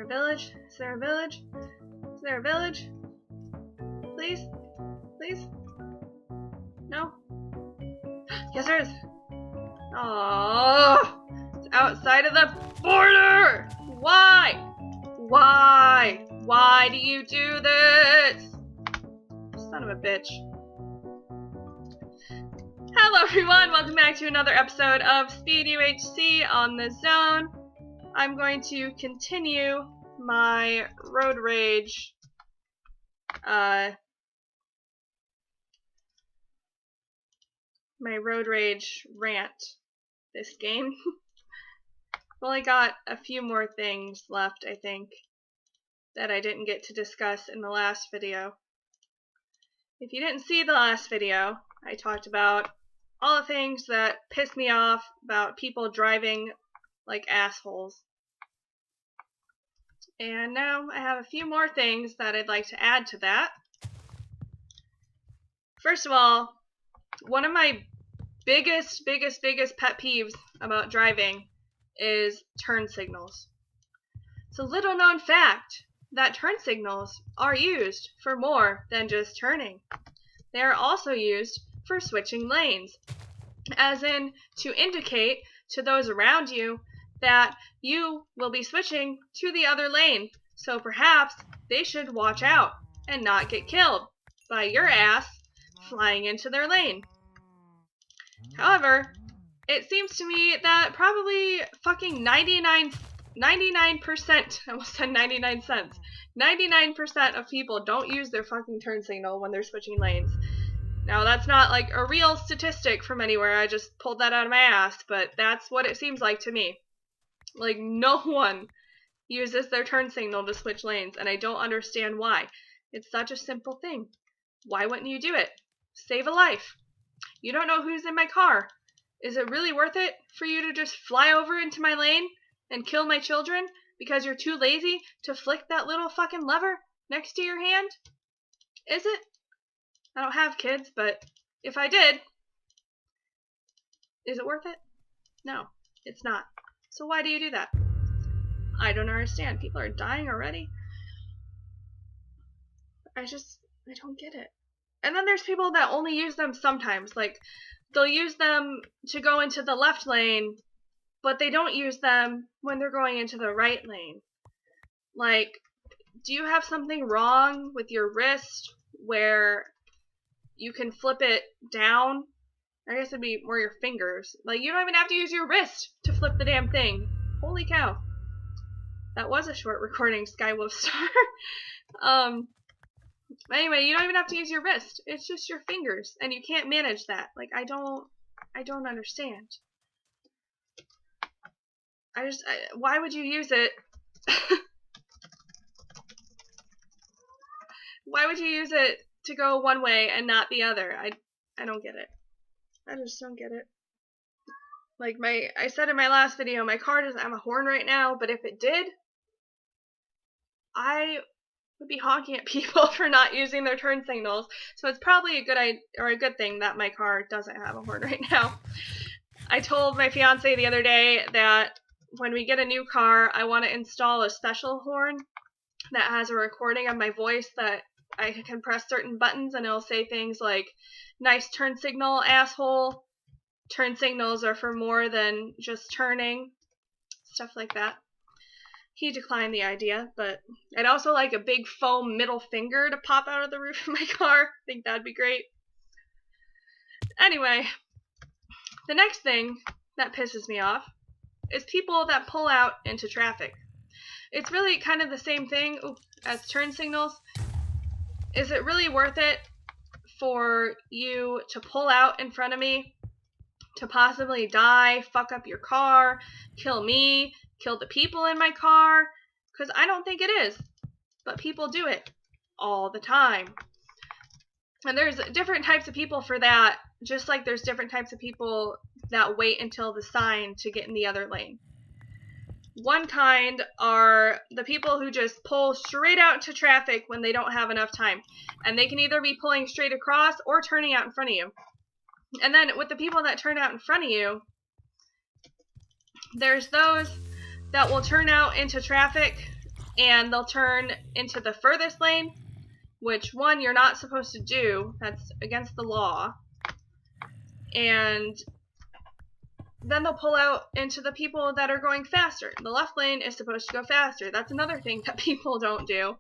there a village? Is there a village? Is there a village? Please? Please? No? Yes, there is. Oh, it's outside of the border! Why? Why? Why do you do this? Son of a bitch. Hello everyone, welcome back to another episode of Speed UHC on the Zone. I'm going to continue my road rage rant this game. I've only got a few more things left, I think, that I didn't get to discuss in the last video. If you didn't see the last video, I talked about all the things that piss me off about people driving like assholes. And now I have a few more things that I'd like to add to that. First of all, one of my biggest pet peeves about driving is turn signals. It's a little known fact that turn signals are used for more than just turning. They are also used for switching lanes, as in to indicate to those around you that you will be switching to the other lane, so perhaps they should watch out and not get killed by your ass flying into their lane. However, it seems to me that probably fucking 99%, I almost said 99 cents, 99% of people don't use their fucking turn signal when they're switching lanes. Now, that's not like a real statistic from anywhere, I just pulled that out of my ass, but that's what it seems like to me. Like, no one uses their turn signal to switch lanes, and I don't understand why. It's such a simple thing. Why wouldn't you do it? Save a life. You don't know who's in my car. Is it really worth it for you to just fly over into my lane and kill my children because you're too lazy to flick that little fucking lever next to your hand? Is it? I don't have kids, but if I did, is it worth it? No, it's not. So why do you do that? I don't understand. People are dying already. I don't get it. And then there's people that only use them sometimes. Like, they'll use them to go into the left lane, but they don't use them when they're going into the right lane. Like, do you have something wrong with your wrist where you can flip it down? I guess it'd be more your fingers. Like, you don't even have to use your wrist to flip the damn thing. Holy cow. That was a short recording, Skywolf Star. Anyway, you don't even have to use your wrist. It's just your fingers, and you can't manage that. Like, I don't understand. Why would you use it? Why would you use it to go one way and not the other? I don't get it. I just don't get it. Like I said in my last video, my car doesn't have a horn right now, but if it did, I would be honking at people for not using their turn signals. So it's probably a good thing that my car doesn't have a horn right now. I told my fiance the other day that when we get a new car, I want to install a special horn that has a recording of my voice that I can press certain buttons and it'll say things like, "Nice turn signal, asshole. Turn signals are for more than just turning." Stuff like that. He declined the idea, but I'd also like a big foam middle finger to pop out of the roof of my car. I think that'd be great. Anyway, the next thing that pisses me off is people that pull out into traffic. It's really kind of the same thing as turn signals. Is it really worth it for you to pull out in front of me to possibly die, fuck up your car, kill me, kill the people in my car? Because I don't think it is. But people do it all the time. And there's different types of people for that, just like there's different types of people that wait until the sign to get in the other lane. One kind are the people who just pull straight out into traffic when they don't have enough time. And they can either be pulling straight across or turning out in front of you. And then with the people that turn out in front of you, there's those that will turn out into traffic and they'll turn into the furthest lane, which one you're not supposed to do. That's against the law. And then they'll pull out into the people that are going faster. The left lane is supposed to go faster. That's another thing that people don't do.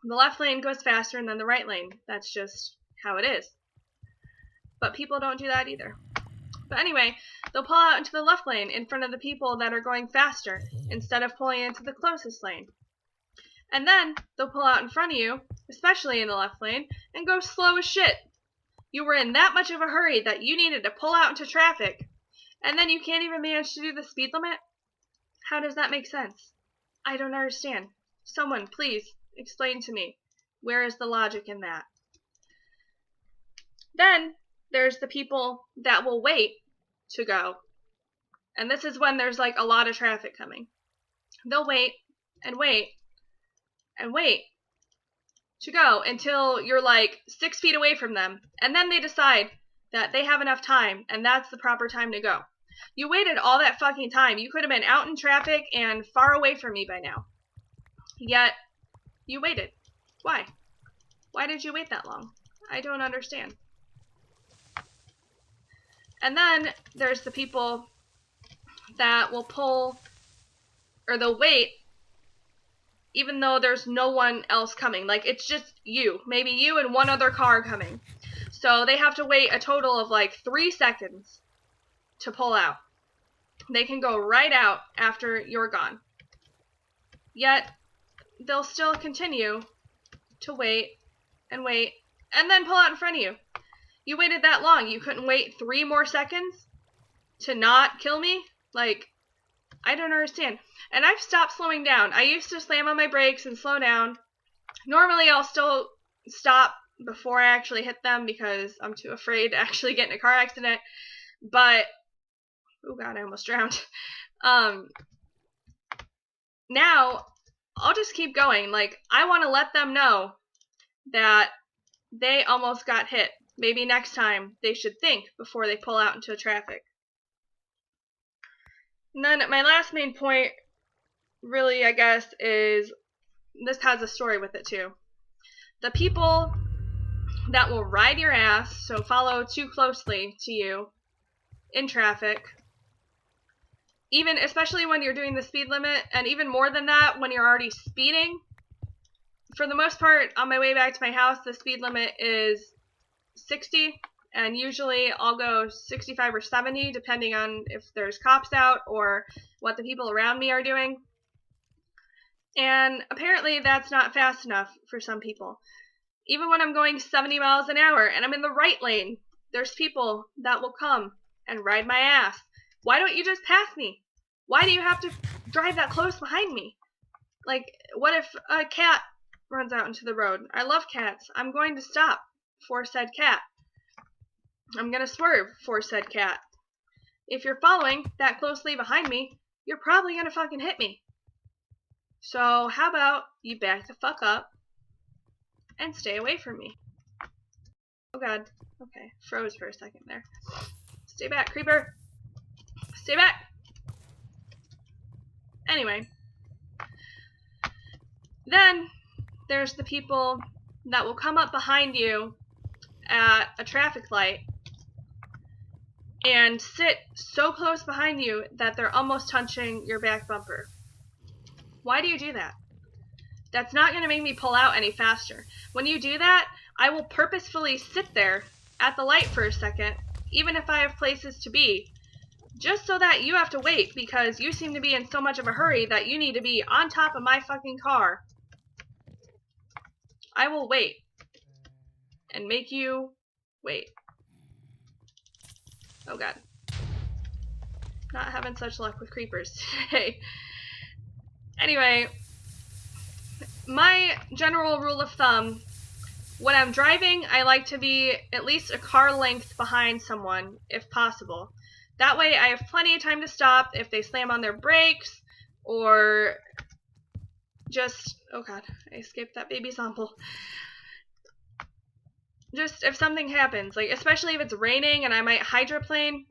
The left lane goes faster than the right lane. That's just how it is. But people don't do that either. But anyway, they'll pull out into the left lane in front of the people that are going faster instead of pulling into the closest lane. And then they'll pull out in front of you, especially in the left lane, and go slow as shit. You were in that much of a hurry that you needed to pull out into traffic, and then you can't even manage to do the speed limit? How does that make sense? I don't understand. Someone, please, explain to me. Where is the logic in that? Then there's the people that will wait to go. And this is when there's like a lot of traffic coming. They'll wait and wait and wait to go until you're like 6 feet away from them. And then they decide that they have enough time and that's the proper time to go. You waited all that fucking time. You could have been out in traffic and far away from me by now. Yet, you waited. Why? Why did you wait that long? I don't understand. And then there's the people that will pull, or they'll wait, even though there's no one else coming. Like, it's just you. Maybe you and one other car coming. So they have to wait a total of like 3 seconds to pull out. They can go right out after you're gone. Yet, they'll still continue to wait and wait and then pull out in front of you. You waited that long. You couldn't wait 3 more seconds to not kill me? Like, I don't understand. And I've stopped slowing down. I used to slam on my brakes and slow down. Normally, I'll still stop before I actually hit them because I'm too afraid to actually get in a car accident. But, oh god, I almost drowned. Now, I'll just keep going. Like, I want to let them know that they almost got hit. Maybe next time they should think before they pull out into traffic. And then my last main point, really, I guess, is this has a story with it too. The people that will ride your ass, so follow too closely to you in traffic, even especially when you're doing the speed limit, and even more than that when you're already speeding. For the most part, on my way back to my house, the speed limit is 60, and usually I'll go 65 or 70 depending on if there's cops out or what the people around me are doing. And apparently that's not fast enough for some people. Even when I'm going 70 miles an hour and I'm in the right lane, there's people that will come and ride my ass. Why don't you just pass me? Why do you have to drive that close behind me? Like, what if a cat runs out into the road? I love cats. I'm going to stop for said cat. I'm going to swerve for said cat. If you're following that closely behind me, you're probably going to fucking hit me. So how about you back the fuck up and stay away from me? Oh god. Okay, froze for a second there. Stay back, creeper. Stay back. Anyway. Then there's the people that will come up behind you at a traffic light and sit so close behind you that they're almost touching your back bumper. Why do you do that? That's not going to make me pull out any faster. When you do that, I will purposefully sit there at the light for a second, even if I have places to be, just so that you have to wait because you seem to be in so much of a hurry that you need to be on top of my fucking car. I will wait and make you wait. Oh god. Not having such luck with creepers today. Anyway, my general rule of thumb, when I'm driving, I like to be at least a car length behind someone, if possible. That way I have plenty of time to stop if they slam on their brakes, or just, oh god, I escaped that baby sample. Just if something happens, like especially if it's raining and I might hydroplane,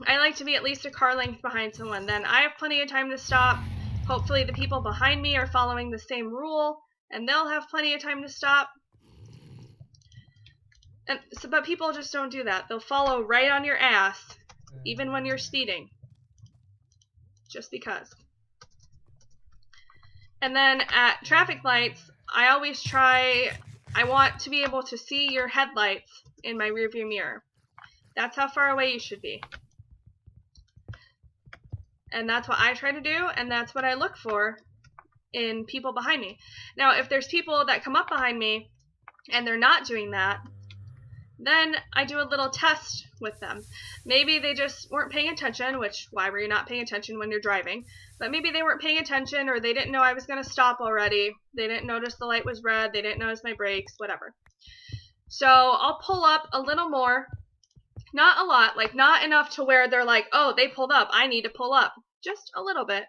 I like to be at least a car length behind someone. Then I have plenty of time to stop Hopefully the people behind me are following the same rule, and they'll have plenty of time to stop. But people just don't do that. They'll follow right on your ass, even when you're speeding. Just because. And then at traffic lights, I want to be able to see your headlights in my rearview mirror. That's how far away you should be. And that's what I try to do, and that's what I look for in people behind me. Now, if there's people that come up behind me and they're not doing that, then I do a little test with them. Maybe they just weren't paying attention, which, why were you not paying attention when you're driving? But maybe they weren't paying attention, or they didn't know I was going to stop already. They didn't notice the light was red. They didn't notice my brakes, whatever. So I'll pull up a little more. Not a lot, like not enough to where they're like, oh, they pulled up, I need to pull up. Just a little bit.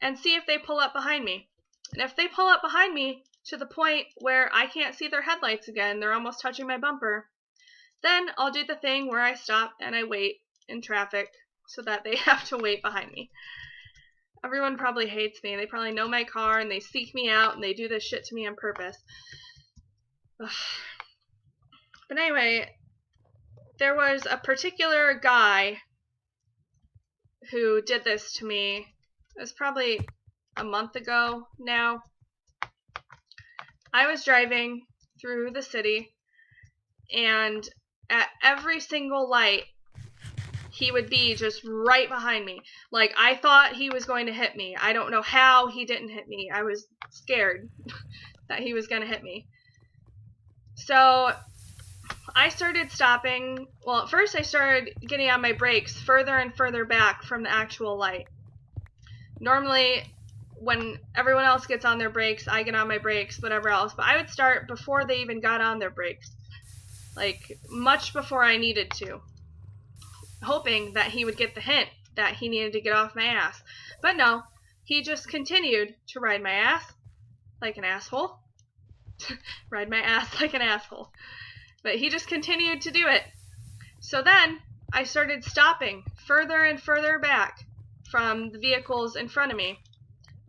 And see if they pull up behind me. And if they pull up behind me to the point where I can't see their headlights again, they're almost touching my bumper, then I'll do the thing where I stop and I wait in traffic so that they have to wait behind me. Everyone probably hates me. They probably know my car and they seek me out and they do this shit to me on purpose. Ugh. But anyway, there was a particular guy who did this to me. It was probably a month ago now. I was driving through the city, and at every single light, he would be just right behind me. Like, I thought he was going to hit me. I don't know how he didn't hit me. I was scared that he was going to hit me. So I started stopping. Well, at first I started getting on my brakes further and further back from the actual light. Normally, when everyone else gets on their brakes, I get on my brakes, whatever else. But I would start before they even got on their brakes. Like, much before I needed to. Hoping that he would get the hint that he needed to get off my ass. But no, he just continued to ride my ass like an asshole. Ride my ass like an asshole. But he just continued to do it. So then, I started stopping further and further back from the vehicles in front of me.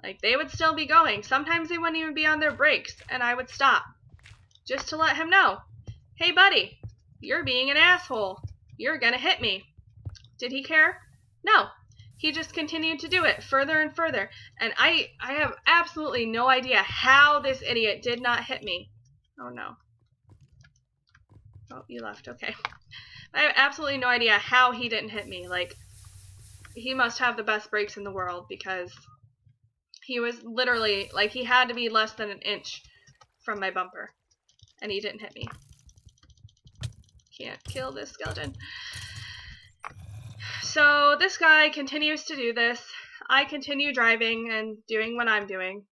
Like, they would still be going. Sometimes they wouldn't even be on their brakes, and I would stop. Just to let him know, hey buddy, you're being an asshole. You're gonna hit me. Did he care? No. He just continued to do it further and further. And I have absolutely no idea how this idiot did not hit me. Oh no. Oh, you left. Okay. I have absolutely no idea how he didn't hit me. Like, he must have the best brakes in the world, because he was literally, like, he had to be less than an inch from my bumper. And he didn't hit me. Can't kill this skeleton. So this guy continues to do this. I continue driving and doing what I'm doing,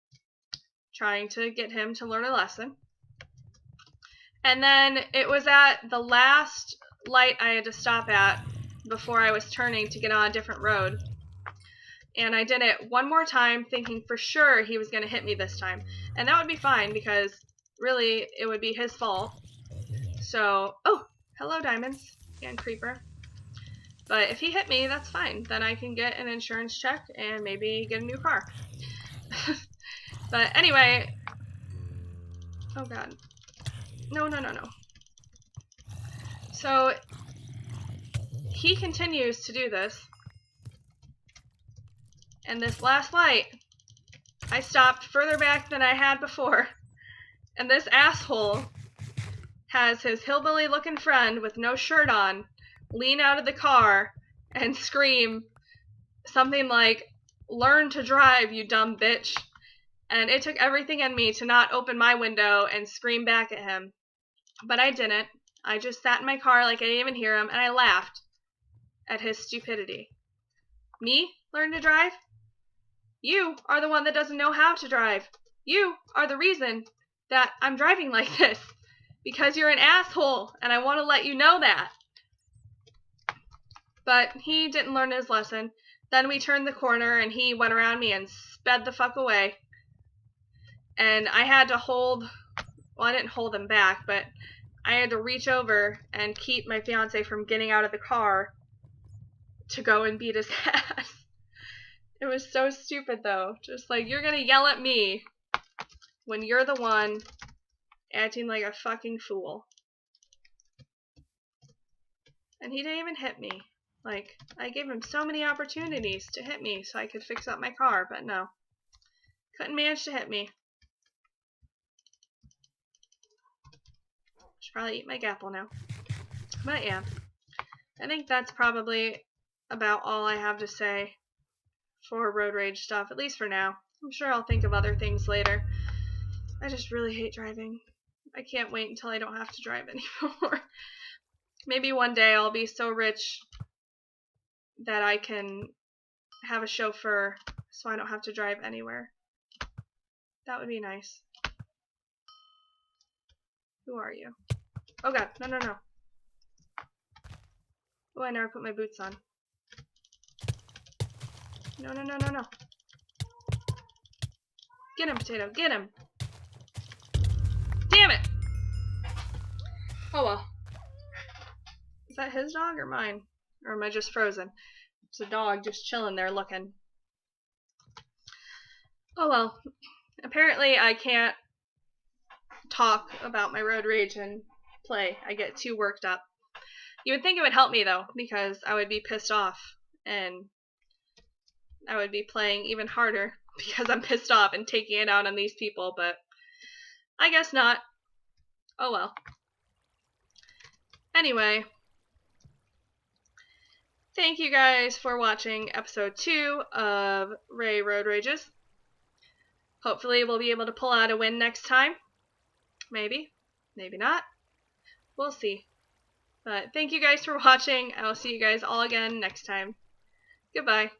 trying to get him to learn a lesson. And then it was at the last light I had to stop at before I was turning to get on a different road. And I did it one more time, thinking for sure he was going to hit me this time. And that would be fine, because really it would be his fault. So, oh, hello Diamonds and Creeper. But if he hit me, that's fine. Then I can get an insurance check and maybe get a new car. But anyway, oh god. No. So, he continues to do this. And this last light, I stopped further back than I had before. And this asshole has his hillbilly-looking friend with no shirt on lean out of the car and scream something like, "Learn to drive, you dumb bitch." And it took everything in me to not open my window and scream back at him. But I didn't. I just sat in my car like I didn't even hear him, and I laughed at his stupidity. Me? Learn to drive? You are the one that doesn't know how to drive. You are the reason that I'm driving like this. Because you're an asshole, and I want to let you know that. But he didn't learn his lesson. Then we turned the corner, and he went around me and sped the fuck away. And I had to hold, well, I didn't hold him back, but I had to reach over and keep my fiance from getting out of the car to go and beat his ass. It was so stupid though. Just like, you're gonna yell at me when you're the one acting like a fucking fool. And he didn't even hit me. Like, I gave him so many opportunities to hit me so I could fix up my car, but no. Couldn't manage to hit me. Should probably eat my apple now. But yeah, I think that's probably about all I have to say for road rage stuff, at least for now. I'm sure I'll think of other things later. I just really hate driving. I can't wait until I don't have to drive anymore. Maybe one day I'll be so rich that I can have a chauffeur so I don't have to drive anywhere. That would be nice. Who are you? Oh god, no, no, no. Oh, I never put my boots on. No, no, no, no, no. Get him, Potato, get him! Damn it! Oh well. Is that his dog or mine? Or am I just frozen? It's a dog just chilling there looking. Oh well. Apparently I can't talk about my road rage and play. I get too worked up. You would think it would help me though, because I would be pissed off and I would be playing even harder because I'm pissed off and taking it out on these people, but I guess not. Oh well. Anyway, thank you guys for watching episode 2 of Ray Road Rages. Hopefully we'll be able to pull out a win next time. Maybe. Maybe not. We'll see. But thank you guys for watching. I will see you guys all again next time. Goodbye.